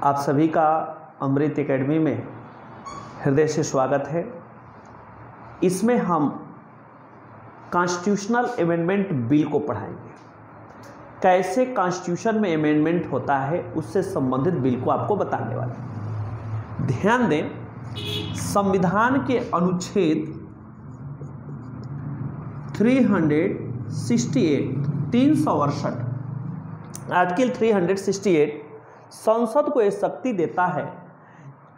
आप सभी का अमृत एकेडमी में हृदय से स्वागत है। इसमें हम कॉन्स्टिट्यूशनल अमेंडमेंट बिल को पढ़ाएंगे। कैसे कॉन्स्टिट्यूशन में अमेंडमेंट होता है उससे संबंधित बिल को आपको बताने वाले हैं। ध्यान दें, संविधान के अनुच्छेद 368 आर्टिकल 368 संसद को यह शक्ति देता है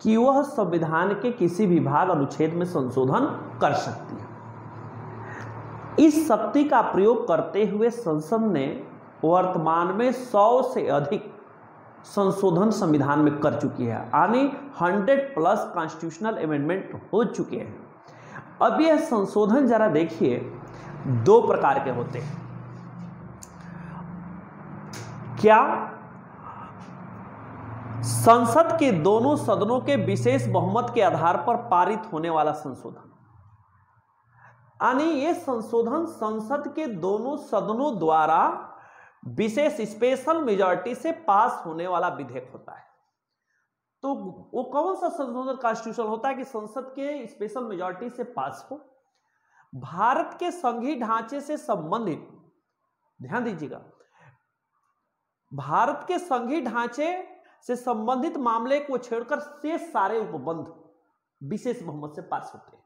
कि वह संविधान के किसी भी भाग अनुच्छेद में संशोधन कर सकती है। इस शक्ति का प्रयोग करते हुए संसद ने वर्तमान में 100 से अधिक संशोधन संविधान में कर चुकी है, यानी 100+ कॉन्स्टिट्यूशनल अमेंडमेंट हो चुके हैं। अब यह संशोधन जरा देखिए, 2 प्रकार के होते हैं। क्या संसद के दोनों सदनों के विशेष बहुमत के आधार पर पारित होने वाला संशोधन, यानी ये संशोधन संसद के दोनों सदनों द्वारा विशेष स्पेशल मेजॉरिटी से पास होने वाला विधेयक होता है। तो वो कौन सा संशोधन कॉन्स्टिट्यूशन होता है कि संसद के स्पेशल मेजॉरिटी से पास हो? भारत के संघीय ढांचे से संबंधित, ध्यान दीजिएगा, भारत के संघीय ढांचे से संबंधित मामले को छेड़कर शेष सारे उपबंध विशेष बहुमत से पास होते हैं।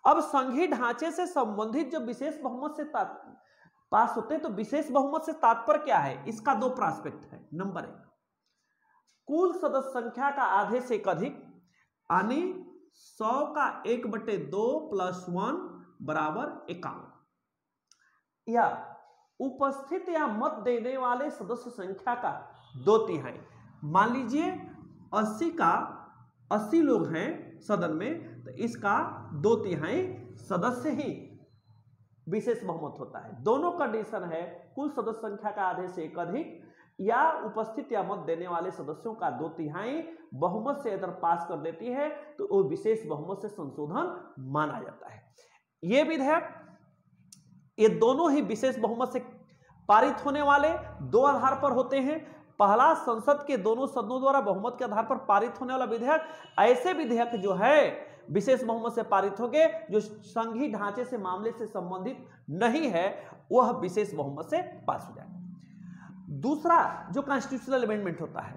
अब संघीय ढांचे से संबंधित जो विशेष बहुमत से पास होते हैं, तो विशेष बहुमत से तात्पर्य क्या है? इसका 2 प्रास्पेक्ट है। नंबर 1, कुल सदस्य संख्या का आधे से एक अधिक, यानी 100 का 1/2 + 1 = 51, या उपस्थित या मत देने वाले सदस्य संख्या का 2/3। मान लीजिए 80 लोग हैं सदन में, तो इसका 2/3 सदस्य ही विशेष बहुमत होता है। दोनों कंडीशन है, कुल सदस्य संख्या का आधे से एक अधिक या उपस्थित या मत देने वाले सदस्यों का 2/3 बहुमत से अगर पास कर देती है तो वो विशेष बहुमत से संशोधन माना जाता है। ये विधेयक, ये दोनों ही विशेष बहुमत से पारित होने वाले 2 आधार पर होते हैं। पहला, संसद के दोनों सदनों द्वारा बहुमत के आधार पर पारित होने वाला विधेयक। ऐसे विधेयक जो है विशेष बहुमत से पारित होंगे जो संघीय ढांचे से मामले से संबंधित नहीं है, वह विशेष बहुमत से पास हो जाएगा। दूसरा जो कॉन्स्टिट्यूशनल अमेंडमेंट होता है,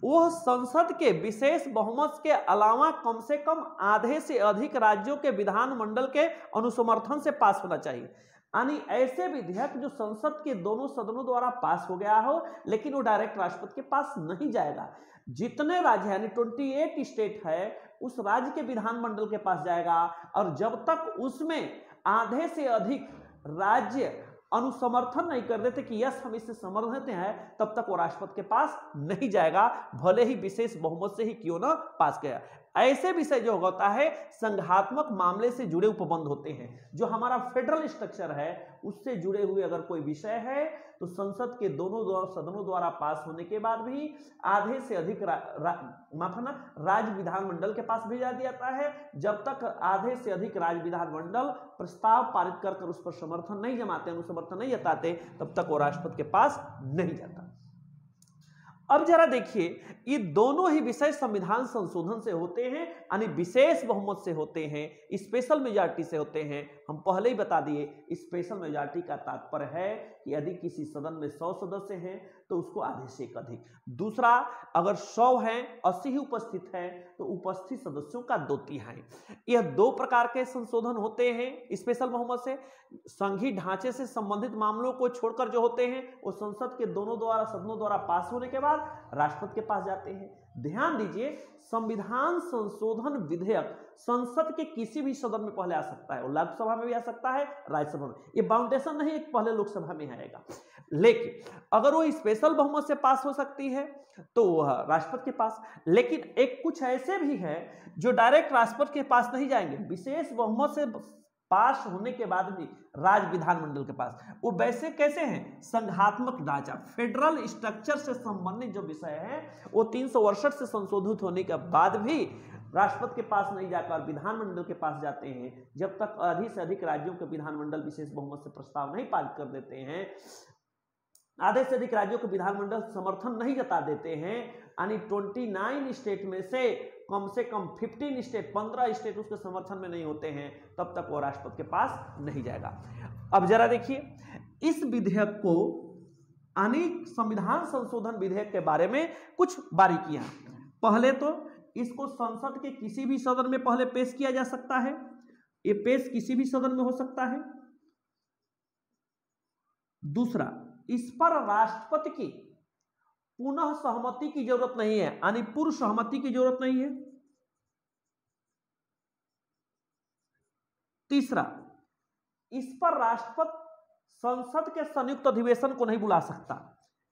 वह संसद के विशेष बहुमत के अलावा कम से कम आधे से अधिक राज्यों के विधानमंडल के अनुसमर्थन से पास होना चाहिए। यानी ऐसे विधेयक जो संसद के दोनों सदनों द्वारा पास हो गया हो, लेकिन वो डायरेक्ट राष्ट्रपति के पास नहीं जाएगा। जितने राज्य यानी 28 स्टेट है, उस राज्य के विधानमंडल के पास जाएगा, और जब तक उसमें आधे से अधिक राज्य अनुसमर्थन नहीं कर देते कि यस हम इससे समर्थित हैं, तब तक वो राष्ट्रपति के पास नहीं जाएगा, भले ही विशेष बहुमत से ही क्यों ना पास गया। ऐसे विषय जो होता है संघात्मक मामले से जुड़े उपबंध होते हैं। जो हमारा फेडरल स्ट्रक्चर है उससे जुड़े हुए अगर कोई विषय है तो संसद के दोनों सदनों द्वारा पास होने के बाद भी आधे से अधिक राज्य विधानमंडल के पास भेजा जाता है। जब तक आधे से अधिक राज्य विधानमंडल प्रस्ताव पारित कर उस पर समर्थन नहीं जमाते, अनुसमर्थन नहीं जताते, तब तक वो राष्ट्रपति के पास नहीं जाता। अब जरा देखिए, ये दोनों ही विषय संविधान संशोधन से होते हैं, यानी विशेष बहुमत से होते हैं, स्पेशल मेजॉरिटी से होते हैं। हम पहले ही बता दिए, स्पेशल मेजॉरिटी का तात्पर्य है कि यदि किसी सदन में 100 सदस्य हैं तो उसको आधे से एक अधिक। दूसरा, अगर 100 हैं, 80 ही उपस्थित हैं, तो उपस्थित सदस्यों का 2/3। यह 2 प्रकार के संशोधन होते हैं स्पेशल बहुमत से। संघीय ढांचे से संबंधित मामलों को छोड़कर जो होते हैं वो संसद के दोनों सदनों द्वारा पास होने के बाद राष्ट्रपति के पास जाते हैं। ध्यान दीजिए, संविधान संशोधन विधेयक संसद के किसी भी सदन में पहले आ सकता है, और लोकसभा में भी आ सकता है, राज्यसभा में। ये बाउंडेशन नहीं है कि पहले लोकसभा में आएगा, लेकिन अगर वो स्पेशल बहुमत से पास हो सकती है तो वह राष्ट्रपति के पास। लेकिन एक कुछ ऐसे भी है जो डायरेक्ट राष्ट्रपति के पास नहीं जाएंगे, विशेष बहुमत से पास होने के बाद भी राज्य विधानमंडल के पास। वो वैसे कैसे हैं? संघात्मक ढांचा, फेडरल स्ट्रक्चर से संबंधित जो विषय है वो 368 से संशोधित होने के बाद भी राष्ट्रपति के पास नहीं जाकर विधानमंडल के पास जाते हैं। जब तक अधिक से अधिक राज्यों के विधानमंडल विशेष बहुमत से प्रस्ताव नहीं पारित कर देते हैं, आधे से अधिक राज्यों के विधानमंडल समर्थन नहीं जता देते हैं, यानी 29 स्टेट में से कम 15 स्टेट 15 स्टेट उसके समर्थन में नहीं होते हैं, तब तक वो राष्ट्रपति के पास नहीं जाएगा। अब जरा देखिए इस विधेयक को अनेक संविधान संशोधन विधेयक के बारे में कुछ बारीकियां। पहले तो इसको संसद के किसी भी सदन में पहले पेश किया जा सकता है, ये पेश किसी भी सदन में हो सकता है। दूसरा, इस पर राष्ट्रपति की पुनः सहमति की जरूरत नहीं है, यानी पूर्व सहमति की जरूरत नहीं है। तीसरा, इस पर राष्ट्रपति संसद के संयुक्त अधिवेशन को नहीं बुला सकता,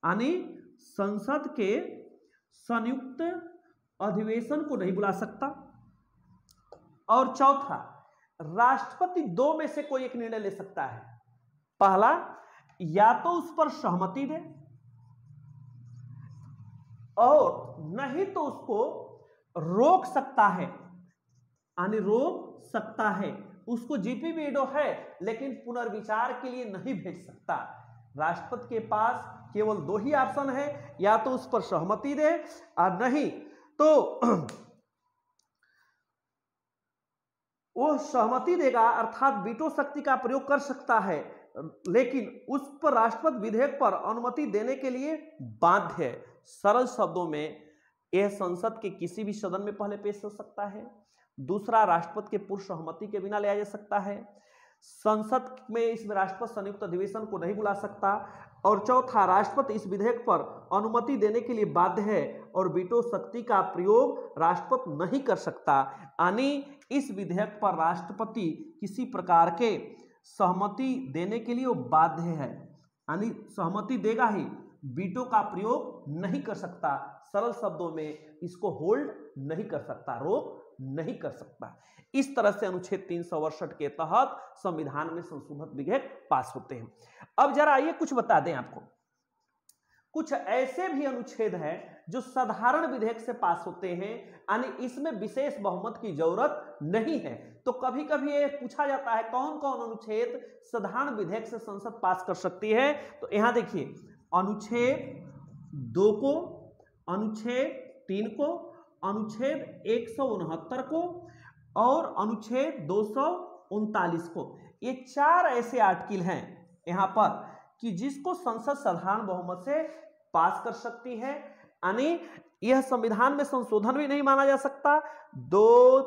यानी संसद के संयुक्त अधिवेशन को नहीं बुला सकता। और चौथा, राष्ट्रपति दो में से कोई एक निर्णय ले सकता है। पहला, या तो उस पर सहमति दे और नहीं तो उसको रोक सकता है, यानी रोक सकता है, उसको जीपी वीडो है लेकिन पुनर्विचार के लिए नहीं भेज सकता। राष्ट्रपति के पास केवल दो ही ऑप्शन है, या तो उस पर सहमति दे और नहीं तो वो सहमति देगा अर्थात वीटो शक्ति का प्रयोग कर सकता है, लेकिन उस पर राष्ट्रपति विधेयक पर अनुमति देने के लिए बाध्य है। सरल शब्दों में यह संसद के किसी भी सदन में पहले पेश हो सकता है। दूसरा, राष्ट्रपति के पूर्व सहमति के बिना लाया जा सकता है। संसद में इसमें राष्ट्रपति संयुक्त अधिवेशन को नहीं बुला सकता। और चौथा, राष्ट्रपति इस विधेयक पर अनुमति देने के लिए बाध्य है और वीटो शक्ति का प्रयोग राष्ट्रपति नहीं कर सकता, यानी इस विधेयक पर राष्ट्रपति किसी प्रकार के सहमति देने के लिए वो बाध्य है, यानी सहमति देगा ही, वीटो का प्रयोग नहीं कर सकता। सरल शब्दों में इसको होल्ड नहीं कर सकता, रोक नहीं कर सकता। इस तरह से अनुच्छेद 368 के तहत संविधान में संशोधित विधेयक पास होते हैं। अब जरा आइए कुछ बता दें आपको, कुछ ऐसे भी अनुच्छेद हैं जो साधारण विधेयक से पास होते हैं, यानी इसमें विशेष बहुमत की जरूरत नहीं है। तो कभी कभी ये पूछा जाता है कौन कौन अनुच्छेद साधारण विधेयक से संसद पास कर सकती है। तो यहां देखिए, अनुच्छेद 2 को, अनुच्छेद 3 को, अनुच्छेद 169 को और अनुच्छेद 239 को। ये 4 ऐसे आर्टिकल हैं यहां पर कि जिसको संसद साधारण बहुमत से पास कर सकती है, यानी यह संविधान में संशोधन भी नहीं माना जा सकता। 2,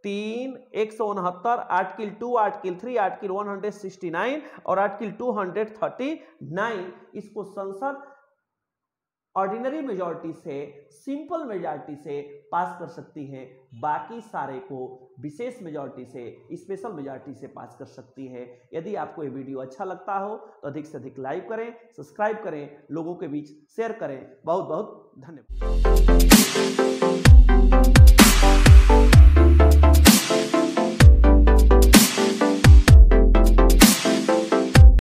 3, 169, आर्टिकल 2, आर्टिकल 3, आर्टिकल 169 और आर्टिकल 239 इसको संसद ऑर्डिनरी मेजॉरिटी से, सिंपल मेजॉरिटी से पास कर सकती है। बाकी सारे को विशेष मेजॉरिटी से, स्पेशल मेजॉरिटी से पास कर सकती है। यदि आपको ये वीडियो अच्छा लगता हो तो अधिक से अधिक लाइक करें, सब्सक्राइब करें, लोगों के बीच शेयर करें। बहुत बहुत धन्यवाद।